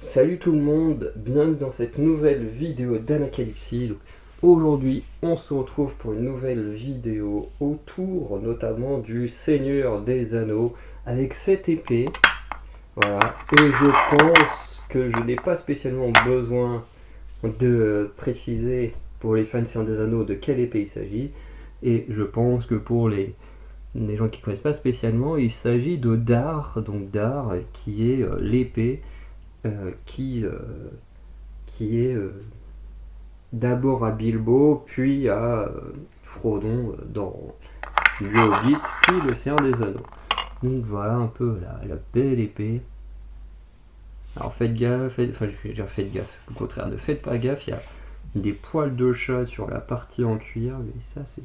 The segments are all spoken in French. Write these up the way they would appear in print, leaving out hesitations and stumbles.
Salut tout le monde, bienvenue dans cette nouvelle vidéo d'Anacalypsy. Aujourd'hui, on se retrouve pour une nouvelle vidéo autour notamment du Seigneur des Anneaux avec cette épée. Voilà, et je pense que je n'ai pas spécialement besoin de préciser pour les fans Seigneur des Anneaux de quelle épée il s'agit. Et je pense que pour les gens qui ne connaissent pas spécialement, il s'agit de Dar, donc Dar qui est l'épée qui est d'abord à Bilbo, puis à Frodon dans le Hobbit, puis le Seigneur des Anneaux. Donc voilà un peu la belle épée. Alors faites gaffe, enfin je vais dire faites gaffe, au contraire ne faites pas gaffe, il y a des poils de chat sur la partie en cuir, mais ça c'est...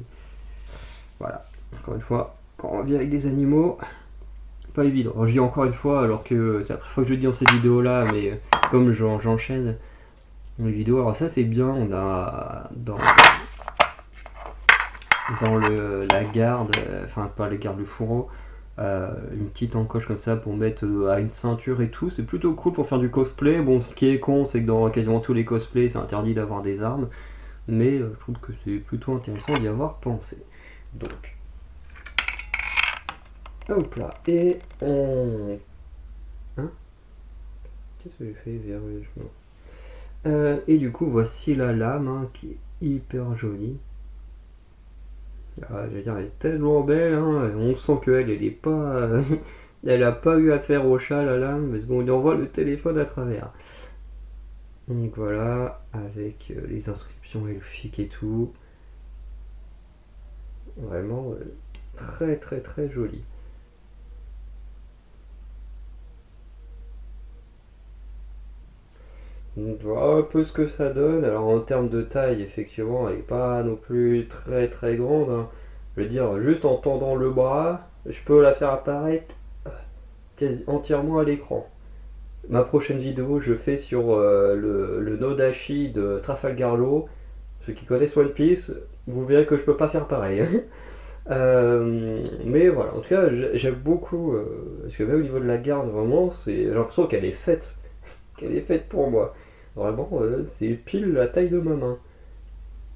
Voilà, encore une fois, quand on vient avec des animaux, pas évident. Alors, je dis encore une fois, alors que c'est la première fois que je le dis dans cette vidéo là, mais comme j'enchaîne les vidéos, alors ça c'est bien, on a dans la garde, enfin pas la garde, le fourreau, une petite encoche comme ça pour mettre à une ceinture et tout, c'est plutôt cool pour faire du cosplay. Bon, ce qui est con, c'est que dans quasiment tous les cosplays, c'est interdit d'avoir des armes, mais je trouve que c'est plutôt intéressant d'y avoir pensé. Donc, hop là, et on... Hein? Qu'est-ce que j'ai fait vers... et du coup, voici la lame hein, qui est hyper jolie. Je veux dire, elle est tellement belle, hein, on sent qu'elle, elle est pas... elle a pas eu affaire au chat, la lame, parce qu'on lui envoie le téléphone à travers. Donc voilà, avec les inscriptions elfiques et tout. Vraiment très très très joli. Donc voilà un peu ce que ça donne. Alors en termes de taille, effectivement, elle n'est pas non plus très très grande, hein. Je veux dire, juste en tendant le bras, je peux la faire apparaître entièrement à l'écran. Ma prochaine vidéo, je fais sur le Nodashi de Trafalgar Law. Ceux qui connaissent One Piece, vous verrez que je peux pas faire pareil. Mais voilà, en tout cas, j'aime beaucoup, parce que même au niveau de la garde, vraiment, j'ai l'impression qu'elle est faite pour moi. Vraiment, c'est pile la taille de ma main.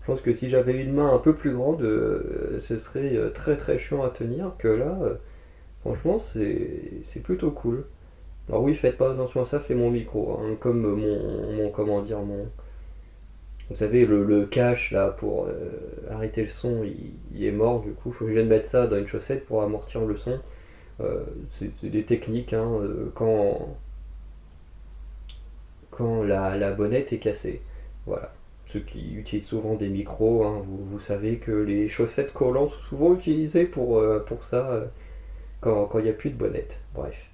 Je pense que si j'avais une main un peu plus grande, ce serait très très chiant à tenir, que là, franchement, c'est plutôt cool. Alors oui, faites pas attention à ça, c'est mon micro, hein, comme comment dire, vous savez, le cache là pour arrêter le son, il est mort, du coup, je suis obligé de mettre ça dans une chaussette pour amortir le son. C'est des techniques, hein, quand la bonnette est cassée. Voilà. Ceux qui utilisent souvent des micros, hein, vous savez que les chaussettes collantes sont souvent utilisées pour ça quand il n'y a plus de bonnette. Bref.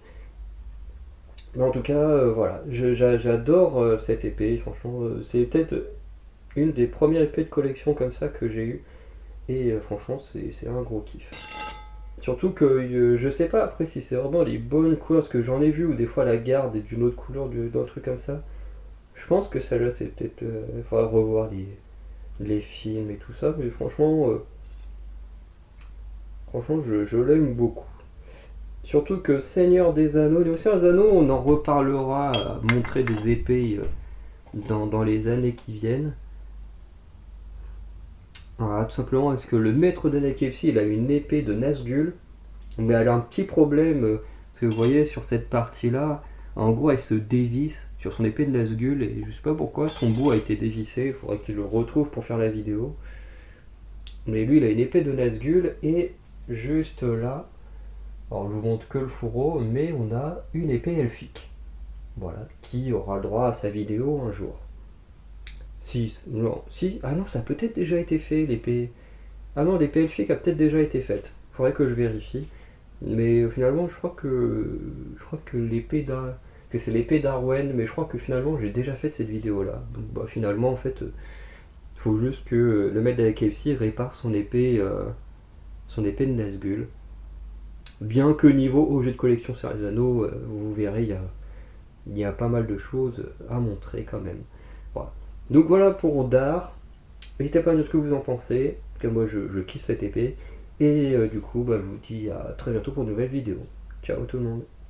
Mais en tout cas, voilà, j'adore cette épée, franchement, c'est peut-être une des premières épées de collection comme ça que j'ai eu, et franchement, c'est un gros kiff. Surtout que je sais pas après si c'est vraiment les bonnes couleurs, parce que j'en ai vu où des fois la garde est d'une autre couleur, d'un truc comme ça. Je pense que celle-là, c'est peut-être. Il faudra revoir les films et tout ça, mais franchement je l'aime beaucoup. Surtout que Seigneur des Anneaux, les Seigneur des Anneaux, on en reparlera à montrer des épées dans les années qui viennent. Voilà, tout simplement parce que le maître d'Anacalypsy, il a une épée de Nazgûl, mais elle a un petit problème, parce que vous voyez sur cette partie-là, en gros elle se dévisse sur son épée de Nazgûl, et je sais pas pourquoi son bout a été dévissé, il faudrait qu'il le retrouve pour faire la vidéo. Mais lui il a une épée de Nazgûl, et juste là, alors je vous montre que le fourreau, mais on a une épée elfique. Voilà, qui aura le droit à sa vidéo un jour. Si, ah non, ça a peut-être déjà été fait, l'épée. Ah non, l'épée elfique a peut-être déjà été faite. Faudrait que je vérifie. Mais finalement, je crois que l'épée d'Arwen, c'est l'épée d'Arwen, mais je crois que finalement j'ai déjà fait cette vidéo-là. Donc bah, finalement, en fait, il faut juste que le maître de la KFC répare son épée de Nazgûl. Bien que niveau objet de collection sur les anneaux, vous verrez, il y a pas mal de choses à montrer quand même. Voilà. Donc voilà pour Dar. N'hésitez pas à me dire ce que vous en pensez, parce que moi je kiffe cette épée. Et du coup, bah, je vous dis à très bientôt pour une nouvelle vidéo. Ciao tout le monde.